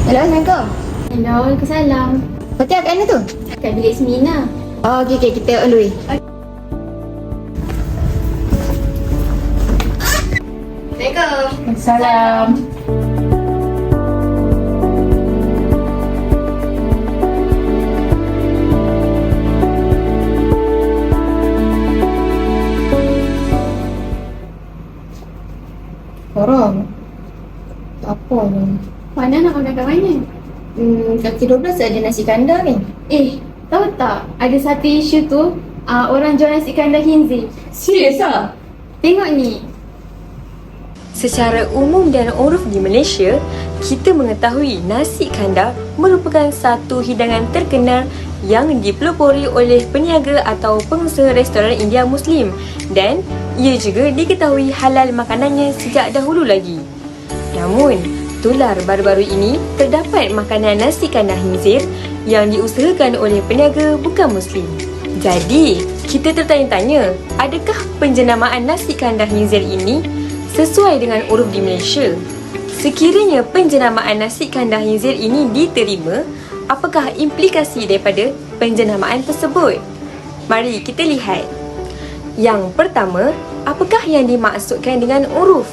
Hello, Assalamualaikum. Hello, Waalaikumsalam. Hotel kat mana tu? Kat bilik Semina. Oh, okey, kita on the way. Assalamualaikum. Salam. Haram. Apa ni? Mana nak makan kat mana? Kaki 12 ada nasi kandar ni. Tahu tak? Ada satu isu tu, orang jual nasi kandar khinzir. Serius ah? Tengok ni. Secara umum dan uruf di Malaysia, kita mengetahui nasi kandar merupakan satu hidangan terkenal yang dipelopori oleh peniaga atau pengusaha restoran India Muslim dan ia juga diketahui halal makanannya sejak dahulu lagi. Namun, tular baru-baru ini terdapat makanan nasi kandar khinzir yang diusahakan oleh peniaga bukan Muslim. Jadi, kita tertanya-tanya, adakah penjenamaan nasi kandar khinzir ini sesuai dengan uruf di Malaysia? Sekiranya penjenamaan nasi kandar khinzir ini diterima, apakah implikasi daripada penjenamaan tersebut? Mari kita lihat. Yang pertama, apakah yang dimaksudkan dengan uruf?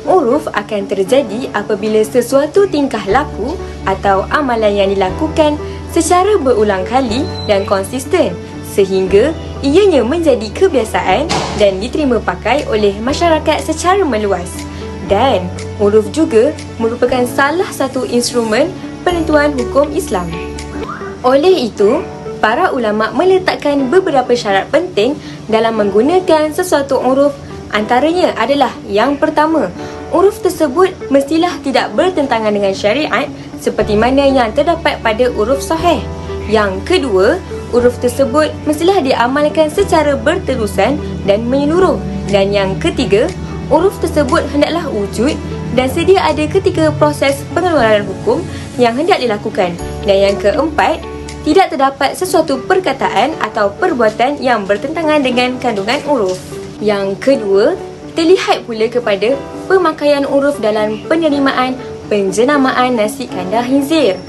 Uruf akan terjadi apabila sesuatu tingkah laku atau amalan yang dilakukan secara berulang kali dan konsisten sehingga ianya menjadi kebiasaan dan diterima pakai oleh masyarakat secara meluas. Dan uruf juga merupakan salah satu instrumen penentuan hukum Islam. Oleh itu, para ulama meletakkan beberapa syarat penting dalam menggunakan sesuatu uruf. Antaranya adalah yang pertama, uruf tersebut mestilah tidak bertentangan dengan syariat seperti mana yang terdapat pada uruf sahih. Yang kedua, uruf tersebut mestilah diamalkan secara berterusan dan menyeluruh. Dan yang ketiga, uruf tersebut hendaklah wujud dan sedia ada ketika proses pengeluaran hukum yang hendak dilakukan. Dan yang keempat, tidak terdapat sesuatu perkataan atau perbuatan yang bertentangan dengan kandungan uruf. Yang kedua, terlihat pula kepada pemakaian uruf dalam penerimaan penjenamaan nasi kandar khinzir.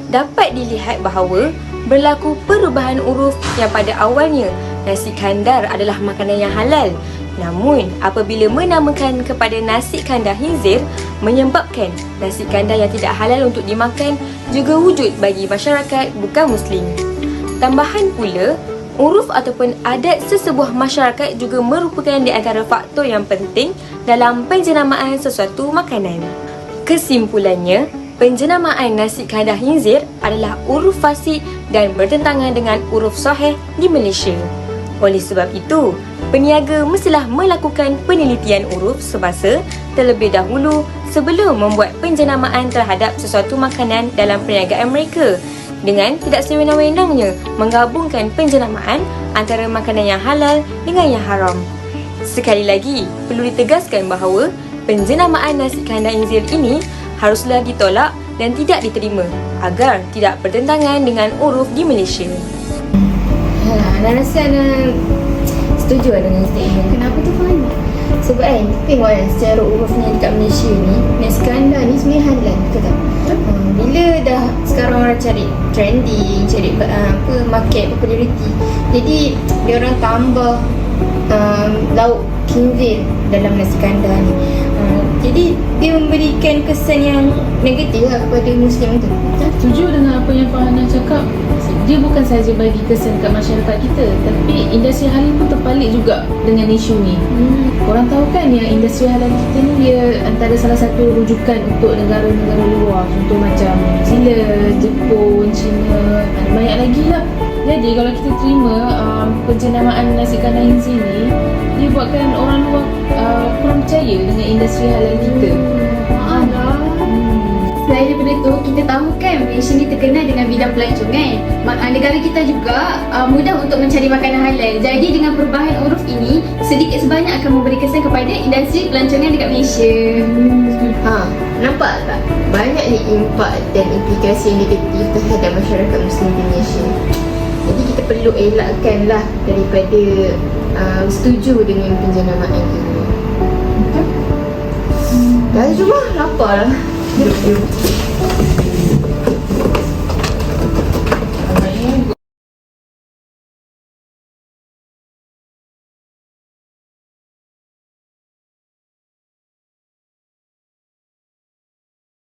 Dapat dilihat bahawa berlaku perubahan uruf yang pada awalnya nasi kandar adalah makanan yang halal. Namun, apabila menamakan kepada nasi kandar khinzir menyebabkan nasi kandar yang tidak halal untuk dimakan juga wujud bagi masyarakat bukan Muslim. Tambahan pula, uruf ataupun adat sesebuah masyarakat juga merupakan di antara faktor yang penting dalam penjenamaan sesuatu makanan. Kesimpulannya, penjenamaan nasi kandar khinzir adalah uruf fasik dan bertentangan dengan uruf sahih di Malaysia. Oleh sebab itu, peniaga mestilah melakukan penelitian uruf semasa terlebih dahulu sebelum membuat penjenamaan terhadap sesuatu makanan dalam perniagaan mereka dengan tidak sewenang-wenangnya menggabungkan penjenamaan antara makanan yang halal dengan yang haram. Sekali lagi, perlu ditegaskan bahawa penjenamaan nasi kandar khinzir ini haruslah ditolak dan tidak diterima agar tidak bertentangan dengan uruf di Malaysia. Ana rasa Ana setuju dengan statement. Kenapa tu, Fan? Sebab tengok secara urufnya dekat Malaysia ni, nasi kandar ni sebenarnya halal, betul tak? Bila dah sekarang orang cari trending, cari market populariti, jadi dia orang tambah lauk khinzir dalam nasi kandar ni. Jadi dia memberikan kesan yang negatif lah kepada Muslim tu. Setuju dengan apa yang Farhana cakap. Dia bukan sahaja bagi kesan kat masyarakat kita, tapi industri halal pun terpalit juga dengan isu ni. Korang tahu kan yang industri halal kita ni dia antara salah satu rujukan untuk negara-negara luar. Contoh macam China, Jepun, China, banyak lagi lah. Jadi kalau kita terima penjenamaan nasi kandar khinzir ni, dia buatkan orang luar kurang percaya dengan industri halal kita. Selain daripada tu, kita tahu kan Malaysia ni terkenal dengan bidang pelancongan. Negara kita juga mudah untuk mencari makanan halal. Jadi dengan perubahan uruf ini, sedikit sebanyak akan memberi kesan kepada industri pelancongan dekat Malaysia. Nampak tak? Banyak ni impak dan implikasi yang negatif terhadap masyarakat Muslim di Malaysia. Jadi kita perlu elakkanlah daripada setuju dengan penjenamaan ini. Dah jom lah, lapar lah. Jom.